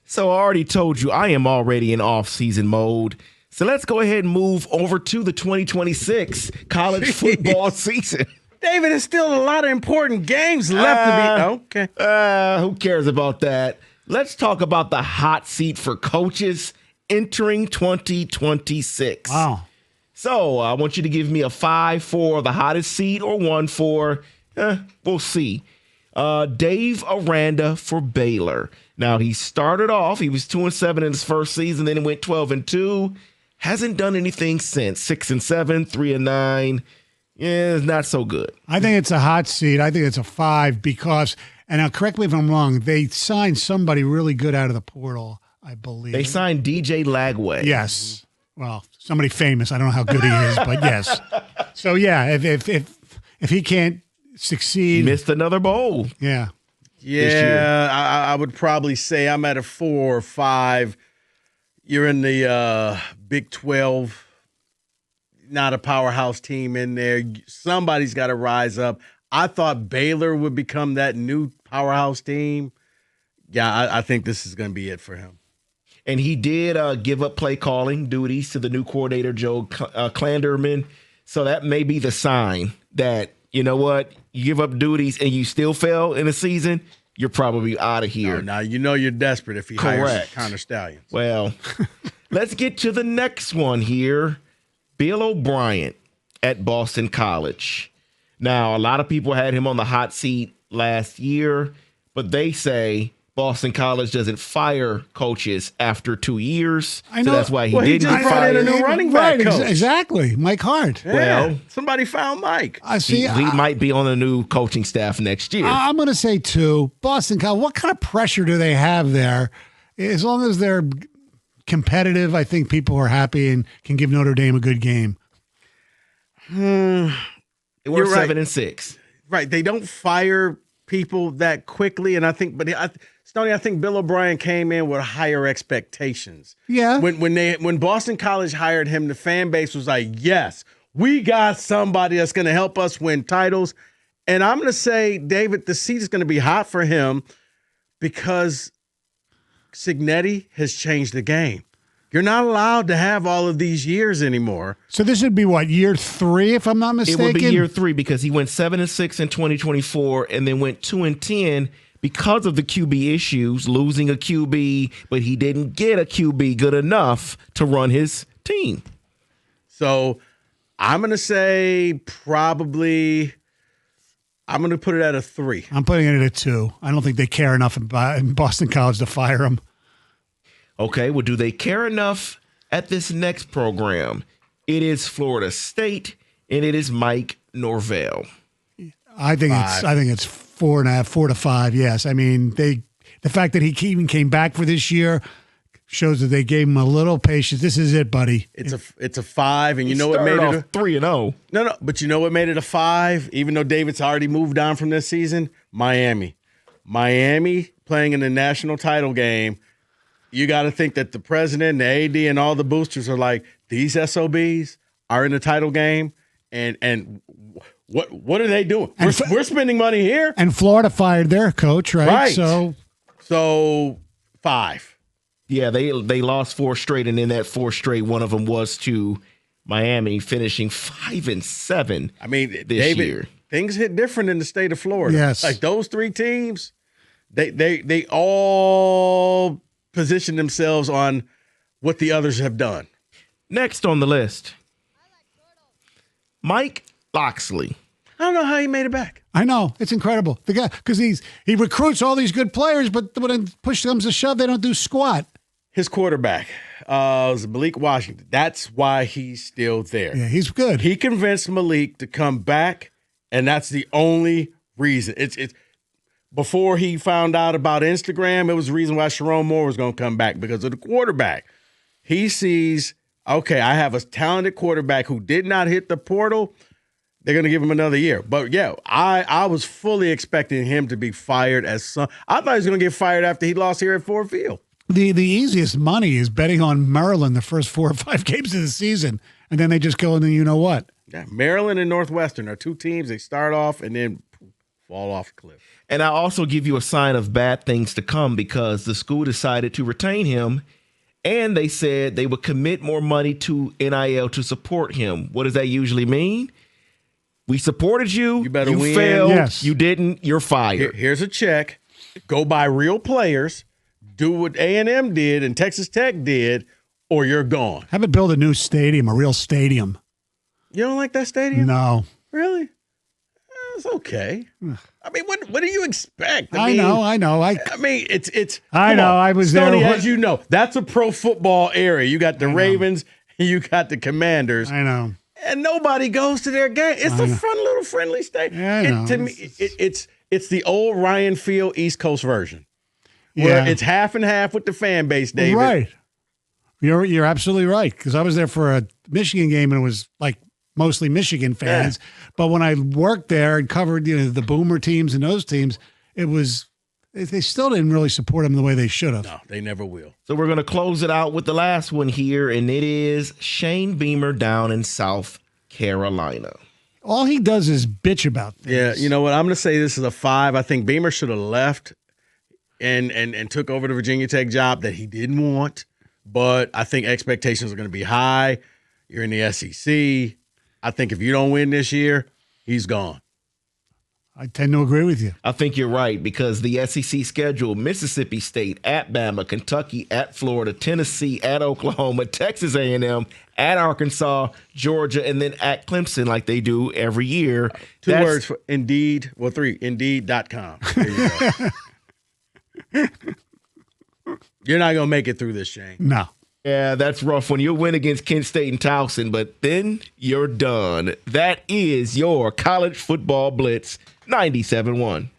So I already told you I am already in off-season mode. So let's go ahead and move over to the 2026 college football season. David, there's still a lot of important games left to be. Okay. Who cares about that? Let's talk about the hot seat for coaches entering 2026. Wow. So I want you to give me a 5 for the hottest seat or 1 for, we'll see. Dave Aranda for Baylor. Now, he started off, he was 2-7 in his first season, then he went 12-2. Hasn't done anything since. 6-7, 3-9. Yeah, it's not so good. I think it's a hot seat. I think it's a 5 because, and now correct me if I'm wrong, they signed somebody really good out of the portal, I believe. They signed DJ Lagway. Yes. Well, somebody famous. I don't know how good he is, but yes. So, yeah, if he can't succeed. Missed another bowl. Yeah. Yeah, I would probably say I'm at a 4 or 5. You're in the Big 12, not a powerhouse team in there. Somebody's got to rise up. I thought Baylor would become that new powerhouse team. Yeah, I think this is going to be it for him. And he did give up play calling duties to the new coordinator, Joe Klanderman. So that may be the sign that, you know what, you give up duties and you still fail in a season, you're probably out of here. Now you know you're desperate if he hires Connor Stallions. Well, let's get to the next one here. Bill O'Brien at Boston College. Now, a lot of people had him on the hot seat last year, but they say Boston College doesn't fire coaches after 2 years. I know. So that's why he He didn't just brought in a new running back coach. Exactly. Mike Hart. Yeah, Well, somebody found Mike. I see. he might be on the new coaching staff next year. I'm going to say 2. Boston College, what kind of pressure do they have there? As long as they're competitive, I think people are happy and can give Notre Dame a good game. They were You're right. 7-6. Right. They don't fire people that quickly. And I think, Stoney, I think Bill O'Brien came in with higher expectations. Yeah. When Boston College hired him, the fan base was like, yes, we got somebody that's going to help us win titles. And I'm going to say, David, the seat is going to be hot for him because Cignetti has changed the game. You're not allowed to have all of these years anymore. So this would be what, year 3, if I'm not mistaken? It would be year 3 because he went 7-6 in 2024 and then went 2-10 because of the QB issues, losing a QB, but he didn't get a QB good enough to run his team. So I'm going to say probably I'm going to put it at a 3. I'm putting it at a 2. I don't think they care enough in Boston College to fire him. Okay, well, do they care enough at this next program? It is Florida State, and it is Mike Norvell. I think it's 4.5, 4 to 5. Yes, I mean the fact that he even came back for this year shows that they gave him a little patience. This is it, buddy. It's a 5, and you know what made made it 3-0. No, but you know what made it a 5? Even though David's already moved on from this season, Miami playing in the national title game. You got to think that the president, the AD, and all the boosters are like, these SOBs are in the title game, and what are they doing? We're spending money here. And Florida fired their coach, right? So 5. Yeah, they lost 4 straight, and in that 4 straight, one of them was to Miami, finishing 5-7. I mean, this David, year. Things hit different in the state of Florida. Yes, like those 3 teams, they all position themselves on what the others have done. Next on the list, Mike Locksley. I don't know how he made it back. I know. It's incredible. The guy, because he recruits all these good players, but when push comes to shove, they don't do squat. His quarterback was Malik Washington. That's why he's still there. Yeah, he's good. He convinced Malik to come back, and that's the only reason. It's before he found out about Instagram, it was the reason why Sharon Moore was going to come back, because of the quarterback. He sees, okay, I have a talented quarterback who did not hit the portal. They're going to give him another year. But, yeah, I was fully expecting him to be fired I thought he was going to get fired after he lost here at Ford Field. The easiest money is betting on Maryland the first 4 or 5 games of the season, and then they just go and then you know what. Yeah, Maryland and Northwestern are 2 teams. They start off and then fall off a cliff. And I also give you a sign of bad things to come because the school decided to retain him, and they said they would commit more money to NIL to support him. What does that usually mean? We supported you. You better win. Failed. Yes. You didn't. You're fired. Here's a check. Go buy real players. Do what A&M did and Texas Tech did, or you're gone. Have it build a new stadium, a real stadium. You don't like that stadium? No. Really? It's okay. I mean, what do you expect? I know. I mean, it's. I know. I was Stoney, there. as you know, that's a pro football area. You got the Ravens, and you got the Commanders. I know. And nobody goes to their game. It's a fun little friendly stadium. Yeah, I know. To me, it's the old Ryan Field East Coast version, where it's half and half with the fan base, David. Right. You're absolutely right, because I was there for a Michigan game, and it was like mostly Michigan fans. Yeah. But when I worked there and covered the Boomer teams and those teams, they still didn't really support them the way they should have. No, they never will. So we're going to close it out with the last one here, and it is Shane Beamer down in South Carolina. All he does is bitch about things. Yeah, you know what? I'm going to say this is a 5. I think Beamer should have left and took over the Virginia Tech job that he didn't want. But I think expectations are going to be high. You're in the SEC. I think if you don't win this year, he's gone. I tend to agree with you. I think you're right because the SEC schedule, Mississippi State, at Bama, Kentucky, at Florida, Tennessee, at Oklahoma, Texas A&M, at Arkansas, Georgia, and then at Clemson like they do every year. 2 words for Indeed. Well, 3, Indeed.com. There you go. You're not going to make it through this, Shane. No. Yeah, that's rough when you win against Kent State and Towson, but then you're done. That is your College Football Blitz 97.1.